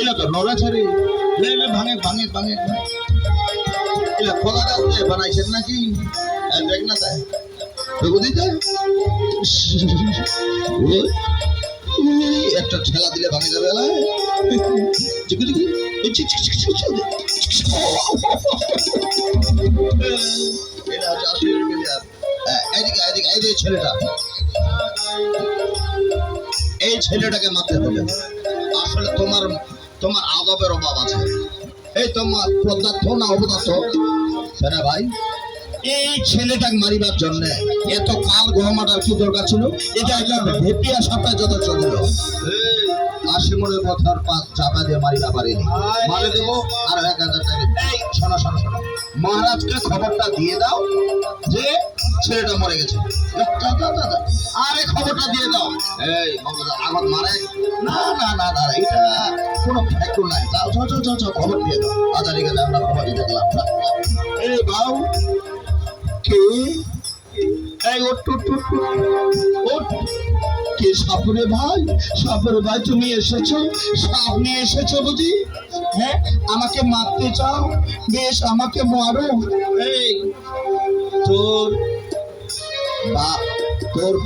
এলা তো নড়াছাড়ি লেলে ভাঙে ভাঙে ভাঙে এলা খোলা গাছ দিয়ে বানাইছেন নাকি দেখ না তাই বুঝিতে একটা ঠেলা দিলে ভাঙে যাবে এলা চিকু চিকু এটা হচ্ছে আসলের মিলিয়ার এদিকে এদিকে এদিকে ছেলেটা এই ছেলেটাকে মারতে হবে আসলে তোমার তোমার আদবের অভাব আছে এই তোমার পদার্থ না অপদার্থ সেনা ভাই এই ছেলেটাকে মারিবার জন্য এত কাল গহমাটার কি দরকার ছিল এটা একজন ভেপিয়া সাপটা যথেষ্ট দিল 80 মনের কথার পাঁচ চাপা দিয়ে মারিবা পারিনি মারে দেবো আর 1000 টাকা এই শোনো শোনো শোনো মহারাজকে খবরটা দিয়ে দাও যে ছেলেটা মরে গেছে আরে খবরটা দিয়ে দাও এই আগত মারে না না না না এটা কোনো ফ্যাক্ট নাই যাও যাও যাও যাও খবর দিয়ে দাও আচ্ছা ঠিক আছে আমরা খবর দিয়ে দেখলাম এই বাউ কে এই ওট কে সাপুরে ভাই তুমি এসেছো সাপ নিয়ে এসেছো বুঝি হ্যাঁ আমাকে মারতে চাও বেশ আমাকে মারো এই তোর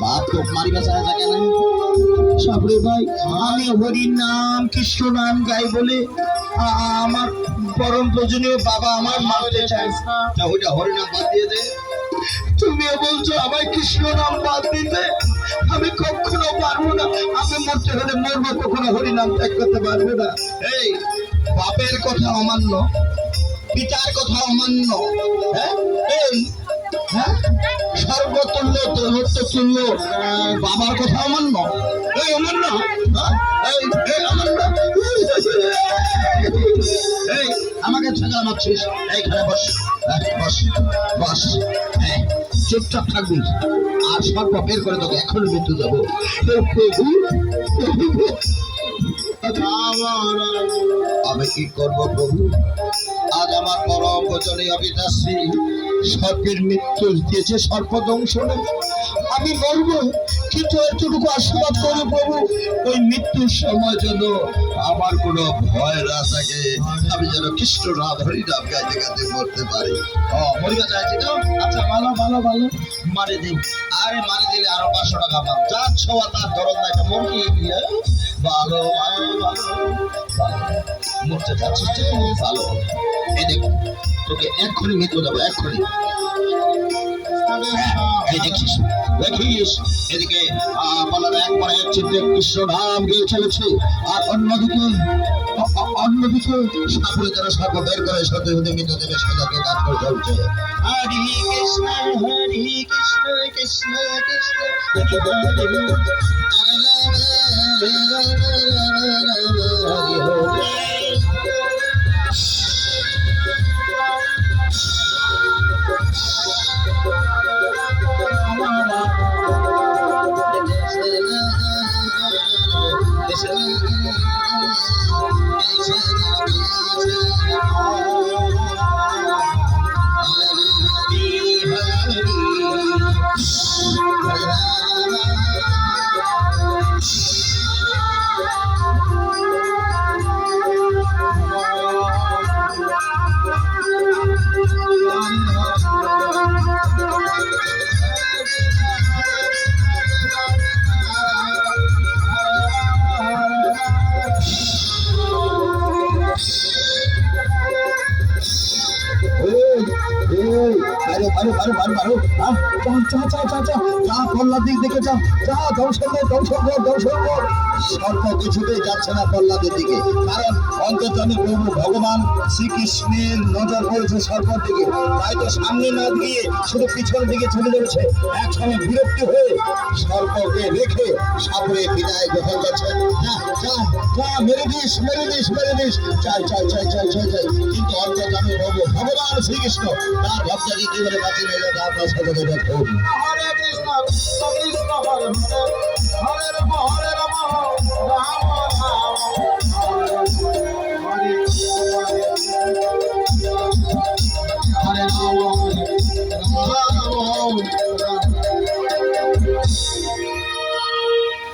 বাপ তো মারিবা চায় থাকে না সাপুরে ভাই আমি হরির নাম কৃষ্ণ নাম গাই বলে আমার পরম পূজনীয় বাবা আমার মারতে চায় না ওইটা হরিনাম বাদ দিয়ে দে তুমিও বলছো আমায় কৃষ্ণ নাম বাদ দিতে আমি কখনো পারবো না আমি মরতে হলে মরবো কখনো হরিনাম ত্যাগ করতে পারবো না এই বাপের কথা অমান্য পিতার কথা অমান্য হ্যাঁ এই হ্যাঁ সর্বতুল্য তুল্য বাবার কথা অমান্য এই অমান্য এই অমান্য এই আমাকে ছেঁকা মারছিস এইখানে বস বস বস হ্যাঁ চুপচাপ থাকবি আর সর্ব বের করে তোকে এখন মৃত্যু দেবো আমি কি করবো প্রভু আজ আমার পরম বচনীয় পিতাশ্রী সর্পের মৃত্যু দিয়েছে সর্প দংশনে আমি মরবো কিন্তু এতটুকু আশীর্বাদ করো প্রভু ওই মৃত্যুর সময় যেন আমার কোনো ভয় না থাকে আমি যেন কৃষ্ণ নাম হরিনাম গাইতে গাইতে মরতে পারি মরিবা চাইছি তো আচ্ছা ভালো ভালো ভালো মারি দিন আরে মারি দিলে আরো 500 টাকা পান যার ছোঁয়া তার ধরন না মুরগি ভালো ভালো ভালো মরতে যাচ্ছিস ভালো এই দেখো তোকে এক্ষুনি মৃত্যু দেবো এক্ষুনি এই দেখিস দেখিস এদিকে বলার একবার এক চিত্রে কৃষ্ণ নাম গিয়ে চলেছে আর অন্যদিকে সাপুরে যারা সর্ব বের করে সত্যি হতে মৃত্যু দেবে সেটাকে কাজ করে চলছে হরি কৃষ্ণ কৃষ্ণ কৃষ্ণ সর্প কিছুতেই যাচ্ছে না প্রহ্লাদের দিকে কারণ অন্তর্যামী প্রভু ভগবান শ্রীকৃষ্ণের নজর পড়েছে সর্পের দিকে তাই তো সামনে না দিয়ে শুধু পিছনের দিকে চলে যাচ্ছে একসময় বিরক্তি হয়ে সর্পকে রেখে সাপুরে বিদায় যখন যাচ্ছে মেরে দিস চাই কিন্তু অন্তর্যামী প্রভু ভগবান শ্রীকৃষ্ণ তার ভক্তকে কি করে বাঁচিয়ে নিল তার সাথে দেখুন হরে কৃষ্ণ কৃষ্ণ হরে হরে